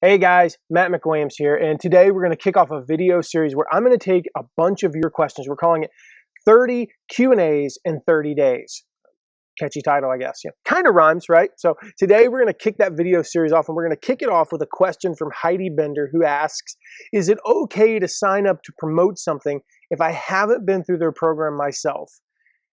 Hey guys, Matt McWilliams here, and today we're going to kick off a video series where I'm going to take a bunch of your questions. We're calling it 30 Q&As in 30 days. Catchy title, I guess. Yeah, kind of rhymes, right? So today we're going to kick that video series off, and we're going to kick it off with a question from Heidi Bender, who asks, is it okay to sign up to promote something if I haven't been through their program myself?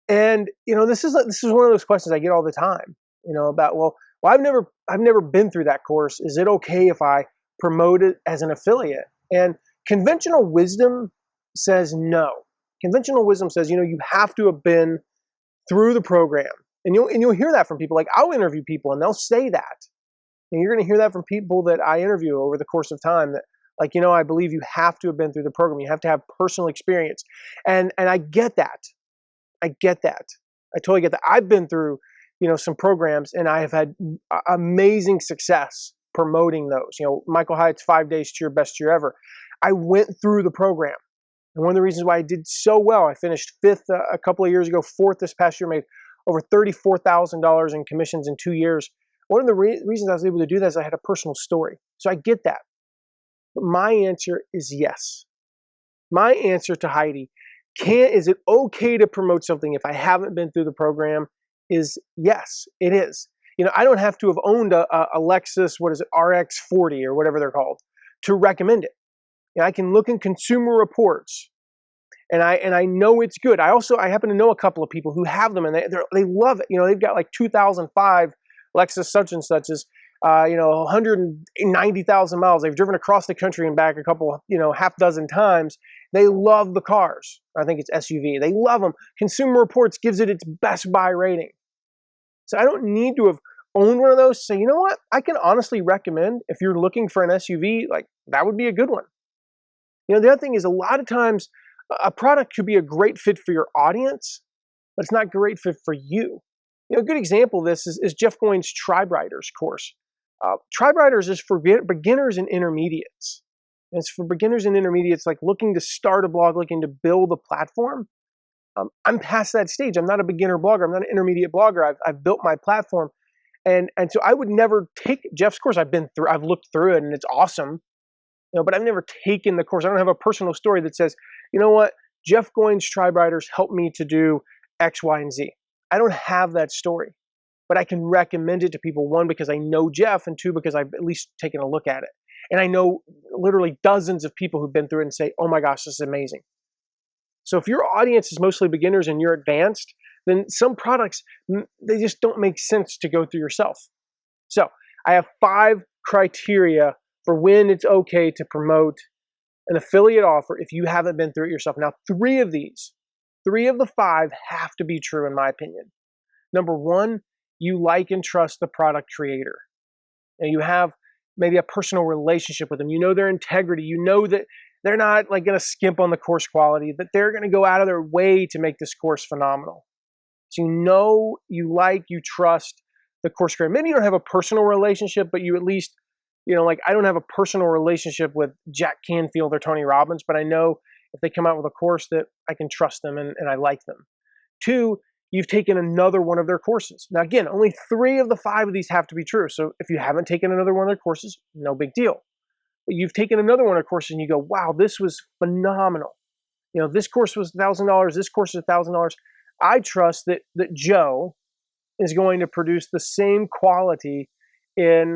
And this is one of those questions I get all the time. About I've never been through that course. Is it okay if I promote it as an affiliate? And conventional wisdom says no. Conventional wisdom says you have to have been through the program, and you'll hear that from people. Like, I'll interview people, and they'll say that, and you're going to hear that from people that I interview over the course of time. That I believe you have to have been through the program. You have to have personal experience, and I get that. I get that. I totally get that. I've been through, some programs, and I have had amazing success promoting those. Michael Hyatt's 5 days to your best year ever. I went through the program. And one of the reasons why I did so well, I finished fifth a couple of years ago, fourth this past year, made over $34,000 in commissions in 2 years. One of the reasons I was able to do that is I had a personal story. So I get that. But my answer is yes. My answer to Heidi, is it okay to promote something if I haven't been through the program, is yes, it is. I don't have to have owned a Lexus, RX-40 or whatever they're called, to recommend it. I can look in Consumer Reports, and I know it's good. I happen to know a couple of people who have them, and they love it. They've got like 2005 Lexus such and such's, 190,000 miles. They've driven across the country and back a couple, half dozen times. They love the cars. I think it's SUV. They love them. Consumer Reports gives it its best buy rating. So I don't need to have owned one of those. So you know what? I can honestly recommend, if you're looking for an SUV, like, that would be a good one. The other thing is, a lot of times a product could be a great fit for your audience, but it's not a great fit for you. A good example of this is Jeff Goins' Tribe Riders course. Tribe Riders is for beginners and intermediates. And it's for beginners and intermediates, like looking to start a blog, looking to build a platform. I'm past that stage. I'm not a beginner blogger. I'm not an intermediate blogger. I've built my platform. And so I would never take Jeff's course. I've looked through it, and it's awesome. But I've never taken the course. I don't have a personal story that says, you know what, Jeff Goins' Tribe Riders helped me to do X, Y, and Z. I don't have that story, but I can recommend it to people. One, because I know Jeff, and two, because I've at least taken a look at it. And I know literally dozens of people who've been through it and say, oh my gosh, this is amazing. So if your audience is mostly beginners and you're advanced, then some products, they just don't make sense to go through yourself. So I have 5 criteria for when it's okay to promote an affiliate offer if you haven't been through it yourself. Now, 3 of the 5 have to be true, in my opinion. Number 1, you like and trust the product creator. And you have maybe a personal relationship with them. You know their integrity. You know that they're not like going to skimp on the course quality, that they're going to go out of their way to make this course phenomenal. So you trust the course creator. Maybe you don't have a personal relationship, but you at least, I don't have a personal relationship with Jack Canfield or Tony Robbins, but I know if they come out with a course that I can trust them and I like them. 2, you've taken another one of their courses. Now, again, only 3 of the 5 of these have to be true. So if you haven't taken another one of their courses, no big deal. But you've taken another one of their courses and you go, wow, this was phenomenal. This course was $1,000. This course is $1,000. I trust that Joe is going to produce the same quality in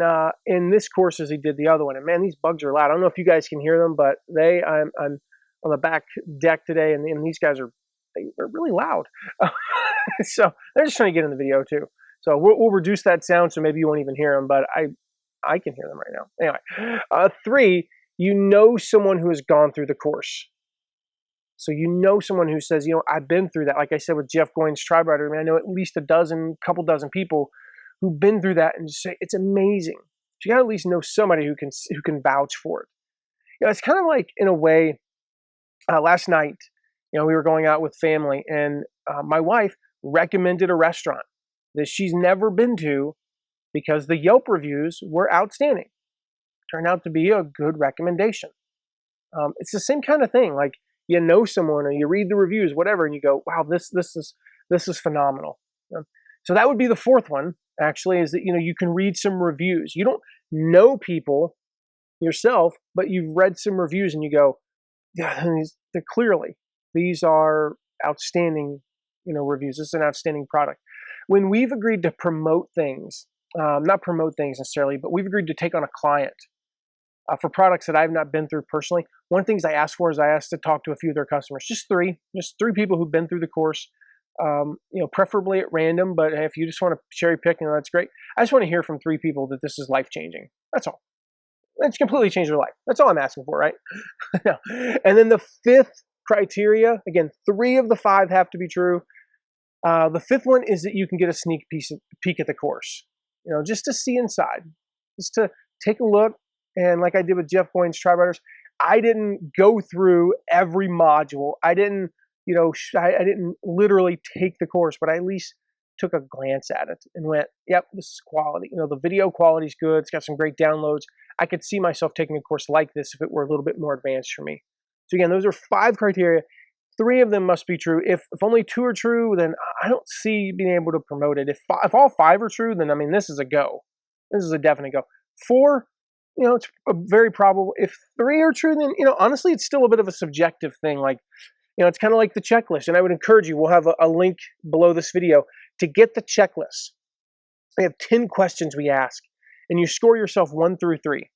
this course as he did the other one. And man, these bugs are loud. I don't know if you guys can hear them, but I'm on the back deck today, and these guys they're really loud. So they're just trying to get in the video too. So we'll reduce that sound so maybe you won't even hear them, but I can hear them right now. Anyway, 3, you know someone who has gone through the course. So you know someone who says, I've been through that. Like I said with Jeff Goins' Tribe Rider, I know at least a couple dozen people who've been through that and just say it's amazing. So you got to at least know somebody who can vouch for it. It's kind of like, in a way, last night, we were going out with family, and my wife recommended a restaurant that she's never been to because the Yelp reviews were outstanding. Turned out to be a good recommendation. It's the same kind of thing. Like, you know someone, or you read the reviews, whatever, and you go, wow, this is phenomenal. So that would be the 4th one, actually, is that you can read some reviews. You don't know people yourself, but you've read some reviews and you go, yeah, these are outstanding, reviews. This is an outstanding product. When we've agreed to promote things, not promote things necessarily, but we've agreed to take on a client for products that I've not been through personally. One of the things I ask for is I ask to talk to a few of their customers, just three people who've been through the course, preferably at random, but if you just want to cherry pick, that's great. I just want to hear from three people that this is life-changing. That's all. It's completely changed their life. That's all I'm asking for, right? And then the fifth criteria, again, 3 of the 5 have to be true. The fifth one is that you can get a sneak peek at the course, just to see inside, just to take a look. And like I did with Jeff Boyne's Tri-Riders, I didn't go through every module. I didn't, I didn't literally take the course, but I at least took a glance at it and went, yep, this is quality. The video quality is good. It's got some great downloads. I could see myself taking a course like this if it were a little bit more advanced for me. So again, those are 5 criteria. 3 of them must be true. If only 2 are true, then I don't see being able to promote it. If all 5 are true, then this is a go. This is a definite go. 4, it's very probable. If 3 are true, then honestly, it's still a bit of a subjective thing. Like, it's kind of like the checklist. And I would encourage you. We'll have a link below this video to get the checklist. We have 10 questions we ask, and you score yourself 1 through 3,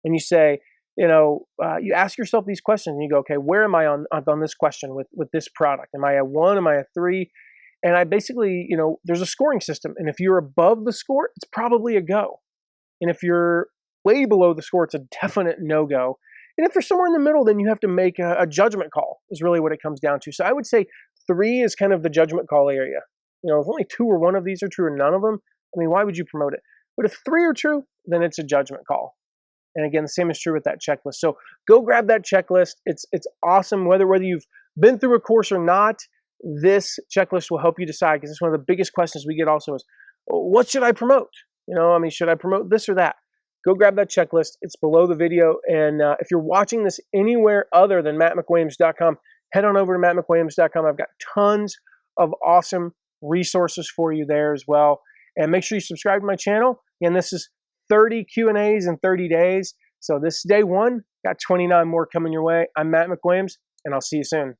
and you say, you ask yourself these questions, and you go, okay, where am I on this question with this product? Am I a 1? Am I a 3? And I basically, there's a scoring system, and if you're above the score, it's probably a go. And if you're way below the score, it's a definite no-go. And if you're somewhere in the middle, then you have to make a judgment call, is really what it comes down to. So I would say 3 is kind of the judgment call area. If only 2 or 1 of these are true and none of them, why would you promote it? But if 3 are true, then it's a judgment call. And again, the same is true with that checklist. So go grab that checklist. It's awesome. Whether you've been through a course or not, this checklist will help you decide, because it's one of the biggest questions we get also is, what should I promote? Should I promote this or that? Go grab that checklist. It's below the video. And if you're watching this anywhere other than mattmcwilliams.com, head on over to mattmcwilliams.com. I've got tons of awesome resources for you there as well. And make sure you subscribe to my channel. Again, this is 30 Q&As in 30 days. So this is day 1. Got 29 more coming your way. I'm Matt McWilliams, and I'll see you soon.